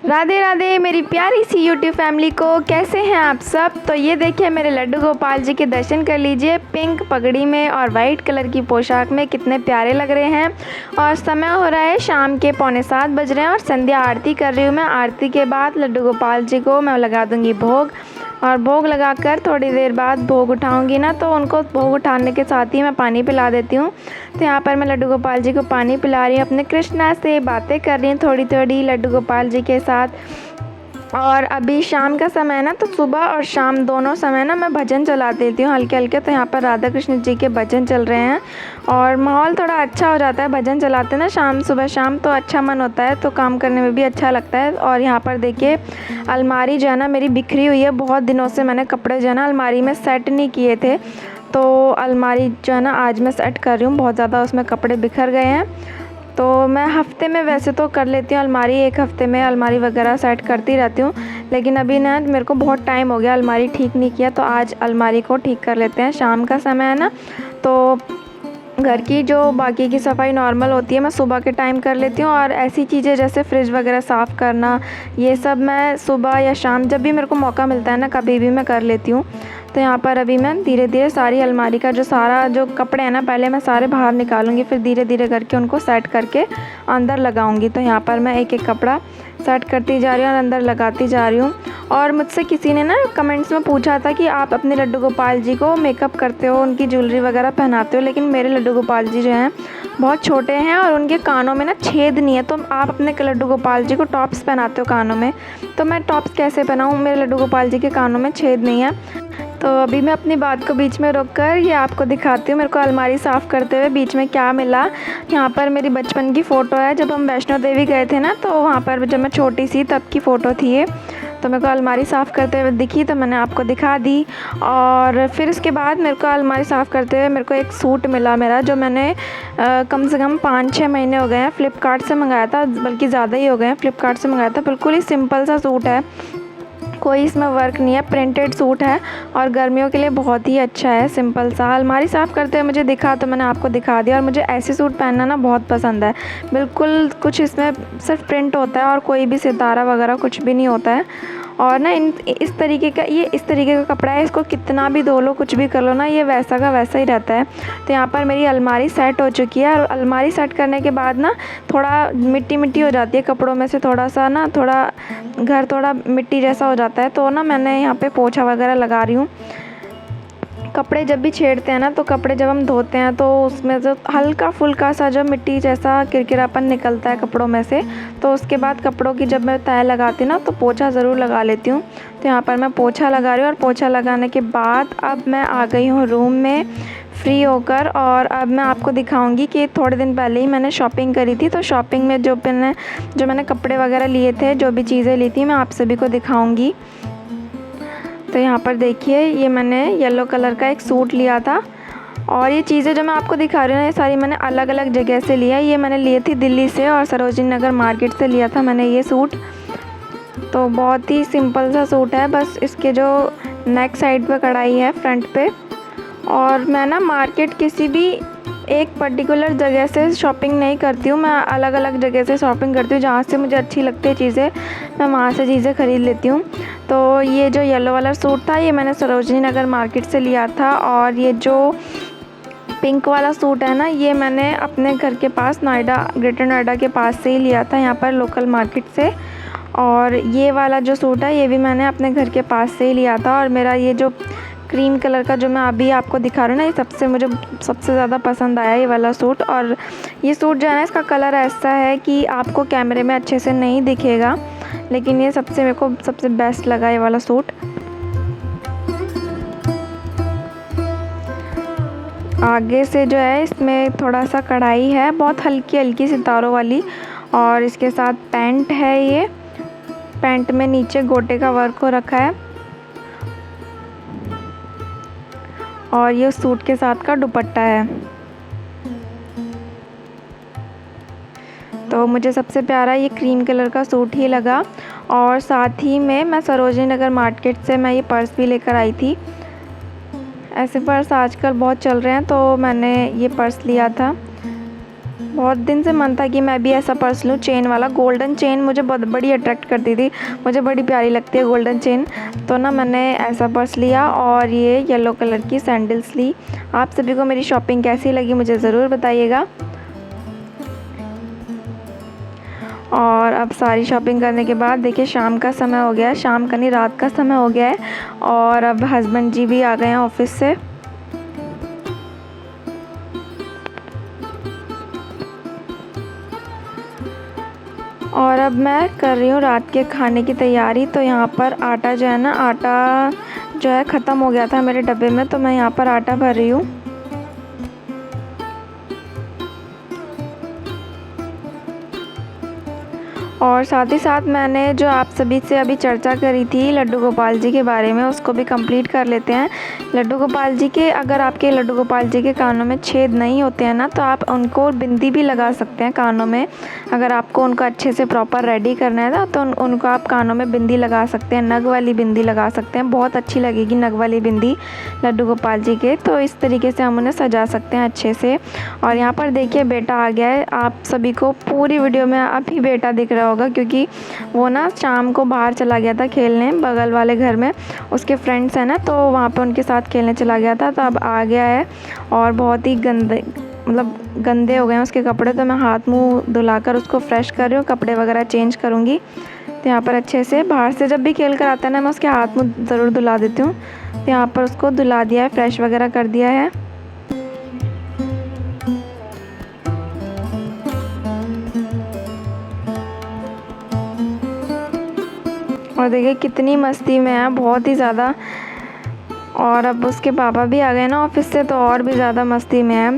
राधे राधे मेरी प्यारी सी YouTube family को, कैसे हैं आप सब। तो ये देखिए मेरे लड्डू गोपाल जी के दर्शन कर लीजिए। पिंक पगड़ी में और वाइट कलर की पोशाक में कितने प्यारे लग रहे हैं। और समय हो रहा है शाम के 6:45 बज रहे हैं और संध्या आरती कर रही हूँ मैं। आरती के बाद लड्डू गोपाल जी को मैं लगा दूँगी भोग, और भोग लगाकर थोड़ी देर बाद भोग उठाऊंगी ना, तो उनको भोग उठाने के साथ ही मैं पानी पिला देती हूँ। तो यहाँ पर मैं लड्डू गोपाल जी को पानी पिला रही हूँ, अपने कृष्णा से बातें कर रही हूँ थोड़ी थोड़ी लड्डू गोपाल जी के साथ। और अभी शाम का समय है ना, तो सुबह और शाम दोनों समय ना मैं भजन चला देती हूँ हल्के हल्के। तो यहाँ पर राधा कृष्ण जी के भजन चल रहे हैं और माहौल थोड़ा अच्छा हो जाता है भजन चलाते ना शाम सुबह शाम, तो अच्छा मन होता है, तो काम करने में भी अच्छा लगता है। और यहाँ पर देखिए अलमारी जो है ना मेरी बिखरी हुई है। बहुत दिनों से मैंने कपड़े जो है ना अलमारी में सेट नहीं किए थे, तो अलमारी जो है ना आज मैं सेट कर रही हूँ। बहुत ज़्यादा उसमें कपड़े बिखर गए हैं, तो मैं हफ़्ते में वैसे तो कर लेती हूँ अलमारी, एक हफ़्ते में अलमारी वगैरह सेट करती रहती हूँ। लेकिन अभी ना मेरे को बहुत टाइम हो गया अलमारी ठीक नहीं किया, तो आज अलमारी को ठीक कर लेते हैं। शाम का समय है ना, तो घर की जो बाकी की सफाई नॉर्मल होती है मैं सुबह के टाइम कर लेती हूँ। और ऐसी चीज़ें जैसे फ्रिज वगैरह साफ़ करना, ये सब मैं सुबह या शाम जब भी मेरे को मौका मिलता है ना, कभी भी मैं कर लेती हूँ। तो यहाँ पर अभी मैं धीरे धीरे सारी अलमारी का जो कपड़े हैं ना, पहले मैं सारे बाहर निकालूंगी, फिर धीरे धीरे करके उनको सेट करके अंदर लगाऊंगी। तो यहाँ पर मैं एक एक कपड़ा सेट करती जा रही हूँ और अंदर लगाती जा रही हूँ। और मुझसे किसी ने ना कमेंट्स में पूछा था कि आप अपने लड्डू गोपाल जी को मेकअप करते हो, उनकी ज्वेलरी वगैरह पहनाते हो, लेकिन मेरे लड्डू गोपाल जी जो हैं बहुत छोटे हैं और उनके कानों में ना छेद नहीं है। तो आप अपने लड्डू गोपाल जी को टॉप्स पहनाते हो कानों में, तो मैं टॉप्स कैसे पहनाऊँ, मेरे लड्डू गोपाल जी के कानों में छेद नहीं है। तो अभी मैं अपनी बात को बीच में रोककर ये आपको दिखाती हूँ मेरे को अलमारी साफ़ करते हुए बीच में क्या मिला। यहाँ पर मेरी बचपन की फ़ोटो है, जब हम वैष्णो देवी गए थे ना, तो वहाँ पर जब मैं छोटी सी तब की फ़ोटो थी ये। तो मेरे को अलमारी साफ़ करते हुए दिखी, तो मैंने आपको दिखा दी। और फिर उसके बाद मेरे को अलमारी साफ़ करते हुए मेरे को एक सूट मिला मेरा, जो मैंने कम से कम 5-6 महीने हो गए हैं फ़्लिपकार्ट से मंगाया था, बल्कि ज़्यादा ही हो गए हैं। फ़्लिपकार्ट से मंगाया था, बिल्कुल ही सिंपल सा सूट है, कोई इसमें वर्क नहीं है, प्रिंटेड सूट है और गर्मियों के लिए बहुत ही अच्छा है, सिंपल सा। अलमारी साफ़ करते हुए मुझे दिखा तो मैंने आपको दिखा दिया। और मुझे ऐसे सूट पहनना ना बहुत पसंद है, बिल्कुल कुछ इसमें सिर्फ प्रिंट होता है और कोई भी सितारा वगैरह कुछ भी नहीं होता है। और ना इस तरीके का कपड़ा है, इसको कितना भी धो लो कुछ भी कर लो ना, ये वैसा का वैसा ही रहता है। तो यहाँ पर मेरी अलमारी सेट हो चुकी है। और अलमारी सेट करने के बाद ना थोड़ा मिट्टी मिट्टी हो जाती है कपड़ों में से, थोड़ा सा ना घर थोड़ा मिट्टी जैसा हो जाता है, तो ना मैंने यहाँ पे पोछा वगैरह लगा रही हूँ। कपड़े जब भी छेड़ते हैं ना, तो कपड़े जब हम धोते हैं तो उसमें जो हल्का फुल्का सा जो मिट्टी जैसा किरकिरापन निकलता है कपड़ों में से, तो उसके बाद कपड़ों की जब मैं तय लगाती ना, तो पोछा ज़रूर लगा लेती हूँ। तो यहाँ पर मैं पोछा लगा रही हूँ और पोछा लगाने के बाद अब मैं आ गई हूँ रूम में फ्री होकर। और अब मैं आपको दिखाऊंगी कि थोड़े दिन पहले ही मैंने शॉपिंग करी थी, तो शॉपिंग में जो मैंने कपड़े वगैरह लिए थे, जो भी चीज़ें ली थी, मैं आप सभी को दिखाऊंगी। तो यहाँ पर देखिए ये मैंने येलो कलर का एक सूट लिया था, और ये चीज़ें जो मैं आपको दिखा रही हूँ ना, ये सारी मैंने अलग अलग जगह से लिया है। ये मैंने लिए थी दिल्ली से और सरोजनी नगर मार्केट से लिया था मैंने ये सूट। तो बहुत ही सिंपल सा सूट है, बस इसके जो नेक साइड पे कढ़ाई है फ्रंट पे। और मैं ना मार्केट किसी भी एक पर्टिकुलर जगह से शॉपिंग नहीं करती हूँ, मैं अलग अलग जगह से शॉपिंग करती हूँ। जहाँ से मुझे अच्छी लगती है चीज़ें, मैं वहाँ से चीज़ें ख़रीद लेती हूँ। तो ये जो येलो वाला सूट था, ये मैंने सरोजनी नगर मार्केट से लिया था। और ये जो पिंक वाला सूट है ना, ये मैंने अपने घर के पास ग्रेटर नोएडा के पास से ही लिया था, यहाँ पर लोकल मार्केट से। और ये वाला जो सूट है, ये भी मैंने अपने घर के पास से ही लिया था। और मेरा ये जो क्रीम कलर का जो मैं अभी आपको दिखा रही हूँ ना, ये मुझे सबसे ज़्यादा पसंद आया ये वाला सूट। और ये सूट जो है ना, इसका कलर ऐसा है कि आपको कैमरे में अच्छे से नहीं दिखेगा, लेकिन ये मेरे को सबसे बेस्ट लगा ये वाला सूट। आगे से जो है इसमें थोड़ा सा कढ़ाई है, बहुत हल्की हल्की सितारों वाली। और इसके साथ पैंट है, ये पैंट में नीचे गोटे का वर्क हो रखा है। और ये सूट के साथ का दुपट्टा है। तो मुझे सबसे प्यारा ये क्रीम कलर का सूट ही लगा। और साथ ही में मैं सरोजनी नगर मार्केट से मैं ये पर्स भी लेकर आई थी। ऐसे पर्स आजकल बहुत चल रहे हैं, तो मैंने ये पर्स लिया था। बहुत दिन से मन था कि मैं भी ऐसा पर्स लूँ, चेन वाला। गोल्डन चेन मुझे बहुत बड़ी अट्रैक्ट करती थी, मुझे बड़ी प्यारी लगती है गोल्डन चेन। तो ना मैंने ऐसा पर्स लिया और ये येलो कलर की सैंडल्स ली। आप सभी को मेरी शॉपिंग कैसी लगी मुझे ज़रूर बताइएगा। और अब सारी शॉपिंग करने के बाद देखिए शाम का समय हो गया है, शाम का नहीं रात का समय हो गया है। और अब हस्बैंड जी भी आ गए हैं ऑफिस से। और अब मैं कर रही हूँ रात के खाने की तैयारी। तो यहाँ पर आटा जो है ना, आटा जो है ख़त्म हो गया था मेरे डब्बे में, तो मैं यहाँ पर आटा भर रही हूँ। और साथ ही साथ मैंने जो आप सभी से अभी चर्चा करी थी लड्डू गोपाल जी के बारे में, उसको भी कंप्लीट कर लेते हैं। लड्डू गोपाल जी के, अगर आपके लड्डू गोपाल जी के कानों में छेद नहीं होते हैं ना, तो आप उनको बिंदी भी लगा सकते हैं कानों में। अगर आपको उनको अच्छे से प्रॉपर रेडी करना है ना, तो उनको आप कानों में बिंदी लगा सकते हैं, नग वाली बिंदी लगा सकते हैं। बहुत अच्छी लगेगी नग वाली बिंदी लड्डू गोपाल जी के। तो इस तरीके से हम उन्हें सजा सकते हैं अच्छे से। और यहाँ पर देखिए बेटा आ गया है। आप सभी को पूरी वीडियो में अभी बेटा दिख रहा होगा, क्योंकि वो ना शाम को बाहर चला गया था खेलने, बगल वाले घर में उसके फ्रेंड्स हैं ना, तो वहाँ पे उनके साथ खेलने चला गया था। तो अब आ गया है और बहुत ही गंदे हो गए हैं उसके कपड़े। तो मैं हाथ मुंह धुलाकर उसको फ्रेश कर रही हूँ, कपड़े वगैरह चेंज करूँगी। तो यहाँ पर अच्छे से बाहर से जब भी खेल कर आता है ना, मैं उसके हाथ मुंह ज़रूर धुला देती हूँ। तो यहाँ पर उसको धुला दिया है, फ्रेश वगैरह कर दिया है। और देखिए कितनी मस्ती में है, बहुत ही ज़्यादा। और अब उसके पापा भी आ गए ना ऑफिस से, तो और भी ज़्यादा मस्ती में है।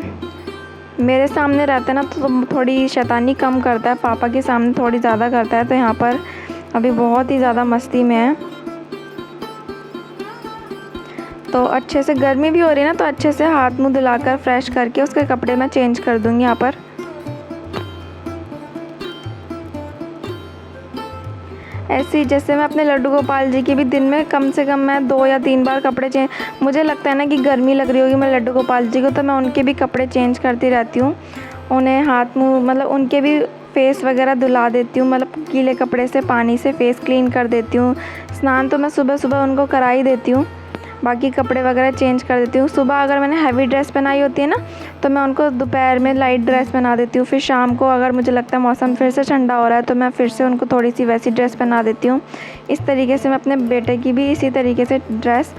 मेरे सामने रहता है ना तो थोड़ी शैतानी कम करता है, पापा के सामने थोड़ी ज़्यादा करता है। तो यहाँ पर अभी बहुत ही ज़्यादा मस्ती में है। तो अच्छे से गर्मी भी हो रही है ना, तो अच्छे से हाथ मुंह धुलाकर फ्रेश करके उसके कपड़े मैं चेंज कर दूँगी यहाँ पर। ऐसे ही जैसे मैं अपने लड्डू गोपाल जी की भी दिन में कम से कम मैं 2 या 3 बार कपड़े चेंज, मुझे लगता है ना कि गर्मी लग रही होगी मैं लड्डू गोपाल जी को, तो मैं उनके भी कपड़े चेंज करती रहती हूँ। उन्हें हाथ मुंह मतलब उनके भी फेस वगैरह धुला देती हूँ, मतलब गीले कपड़े से पानी से फेस क्लीन कर देती हूँ। स्नान तो मैं सुबह सुबह उनको करा ही देती हूँ, बाकी कपड़े वगैरह चेंज कर देती हूँ। सुबह अगर मैंने हैवी ड्रेस पहनाई होती है ना, तो मैं उनको दोपहर में लाइट ड्रेस पहना देती हूँ। फिर शाम को अगर मुझे लगता है मौसम फिर से ठंडा हो रहा है, तो मैं फिर से उनको थोड़ी सी वैसी ड्रेस पहना देती हूँ। इस तरीके से मैं अपने बेटे की भी इसी तरीके से ड्रेस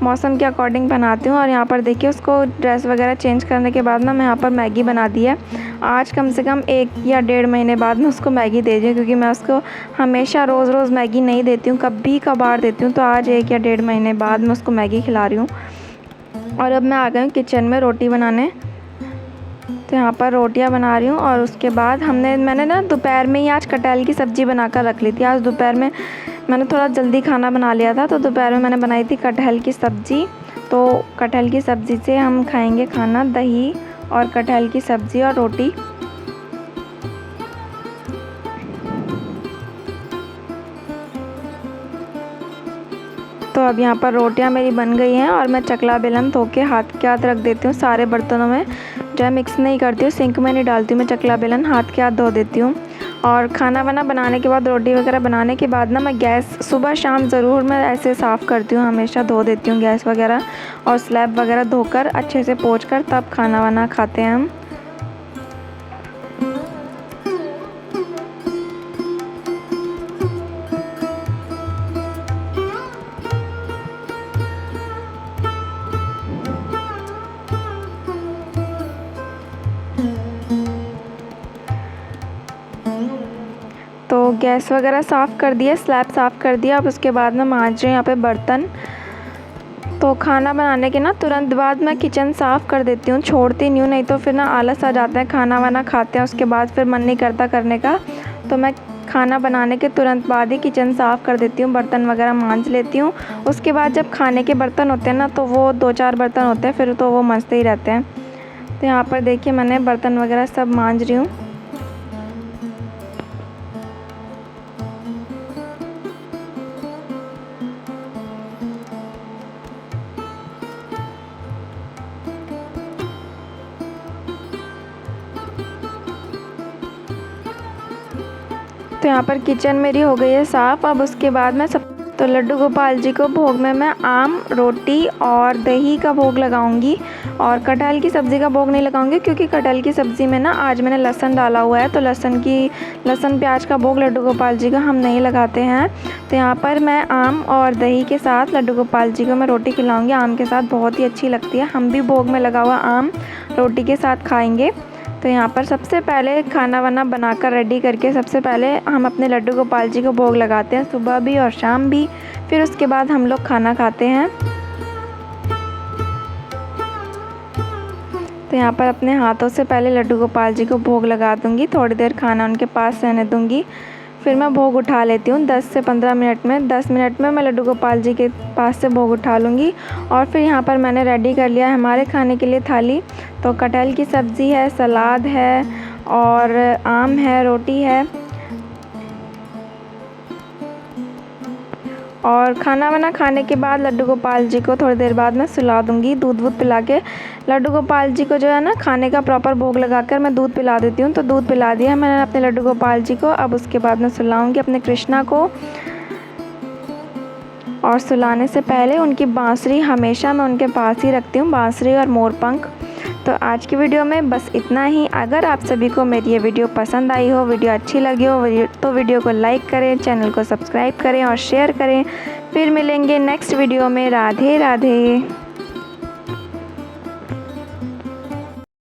मौसम के अकॉर्डिंग पहनाती हूँ। और यहाँ पर देखिए उसको ड्रेस वगैरह चेंज करने के बाद ना मैं यहाँ पर मैगी बना दी है। आज कम से कम 1 या 1.5 महीने बाद मैं उसको मैगी दे रही हूँ, क्योंकि मैं उसको हमेशा रोज़ रोज़ मैगी नहीं देती हूँ, कभी कभार देती हूँ। तो आज 1 या 1.5 महीने बाद मैं उसको मैगी खिला रही हूँ। और अब मैं आ गई हूँ किचन में रोटी बनाने। तो यहाँ पर रोटियाँ बना रही हूँ। और उसके बाद मैंने ना दोपहर में ही आज कटहल की सब्ज़ी बनाकर रख ली थी। आज दोपहर में मैंने थोड़ा जल्दी खाना बना लिया था, तो दोपहर में मैंने बनाई थी कटहल की सब्ज़ी। तो कटहल की सब्ज़ी से हम खाएंगे खाना, दही और कटहल की सब्ज़ी और रोटी। तो अब यहाँ पर रोटियाँ मेरी बन गई हैं और मैं चकला बेलन धो के हाथ के हाथ रख देती हूँ। सारे बर्तनों में जो है मिक्स नहीं करती हूँ, सिंक में नहीं डालती हूँ, मैं चकला बेलन हाथ के हाथ धो देती हूँ। और खाना वाना बनाने के बाद, रोटी वगैरह बनाने के बाद ना मैं गैस सुबह शाम ज़रूर मैं ऐसे साफ़ करती हूँ, हमेशा धो देती हूँ गैस वगैरह। और स्लैब वगैरह धोकर अच्छे से पोंछ कर तब खाना वाना खाते हैं हम। तो गैस वगैरह साफ़ कर दिया, स्लैब साफ़ कर दिया। अब उसके बाद मैं मांज रही हूँ यहाँ पे बर्तन। तो खाना बनाने के ना तुरंत बाद मैं किचन साफ़ कर देती हूँ, छोड़ती नहीं हूँ, नहीं तो फिर ना आलस आ जाता है। खाना वाना खाते हैं उसके बाद फिर मन नहीं करता करने का। तो मैं खाना बनाने के तुरंत बाद ही किचन साफ़ कर देती हूँ, बर्तन वगैरह मांज लेती हूँ। उसके बाद जब खाने के बर्तन होते हैं ना, तो वो 2-4 बर्तन होते हैं, फिर तो वो मांजते ही रहते हैं। तो यहाँ पर देखिए मैंने बर्तन वगैरह सब मांज रही हूँ। तो यहाँ पर किचन मेरी हो गई है साफ़। अब उसके बाद मैं तो लड्डू गोपाल जी को भोग में मैं आम, रोटी और दही का भोग लगाऊंगी और कटहल की सब्ज़ी का भोग नहीं लगाऊंगी, क्योंकि कटहल की सब्ज़ी में ना आज मैंने लहसुन डाला हुआ है, तो लहसुन प्याज का भोग लड्डू गोपाल जी का हम नहीं लगाते हैं। तो यहाँ पर मैं आम और दही के साथ लड्डू गोपाल जी को मैं रोटी खिलाऊँगी। आम के साथ बहुत ही अच्छी लगती है। हम भी भोग में लगा हुआ आम रोटी के साथ खाएँगे। तो यहाँ पर सबसे पहले खाना वाना बनाकर रेडी करके सबसे पहले हम अपने लड्डू गोपाल जी को भोग लगाते हैं, सुबह भी और शाम भी। फिर उसके बाद हम लोग खाना खाते हैं। तो यहाँ पर अपने हाथों से पहले लड्डू गोपाल जी को भोग लगा दूँगी, थोड़ी देर खाना उनके पास रहने दूँगी, फिर मैं भोग उठा लेती हूँ 10 से 15 मिनट में। 10 मिनट में मैं लड्डू गोपाल जी के पास से भोग उठा लूँगी। और फिर यहाँ पर मैंने रेडी कर लिया है हमारे खाने के लिए थाली। तो कटहल की सब्ज़ी है, सलाद है और आम है, रोटी है और खाना वाना खाने के बाद लड्डू गोपाल जी को थोड़ी देर बाद मैं सुला दूँगी। दूध पिला के लड्डू गोपाल जी को जो है ना खाने का प्रॉपर भोग लगाकर मैं दूध पिला देती हूँ। तो दूध पिला दिया मैंने अपने लड्डू गोपाल जी को। अब उसके बाद मैं सुलाऊँगी अपने कृष्णा को। और सुलाने से पहले उनकी बांसुरी हमेशा मैं उनके पास ही रखती हूँ, बांसुरी और मोरपंख। तो आज की वीडियो में बस इतना ही। अगर आप सभी को मेरी ये वीडियो पसंद आई हो, वीडियो अच्छी लगी हो, तो वीडियो को लाइक करें, चैनल को सब्सक्राइब करें और शेयर करें। फिर मिलेंगे नेक्स्ट वीडियो में। राधे राधे।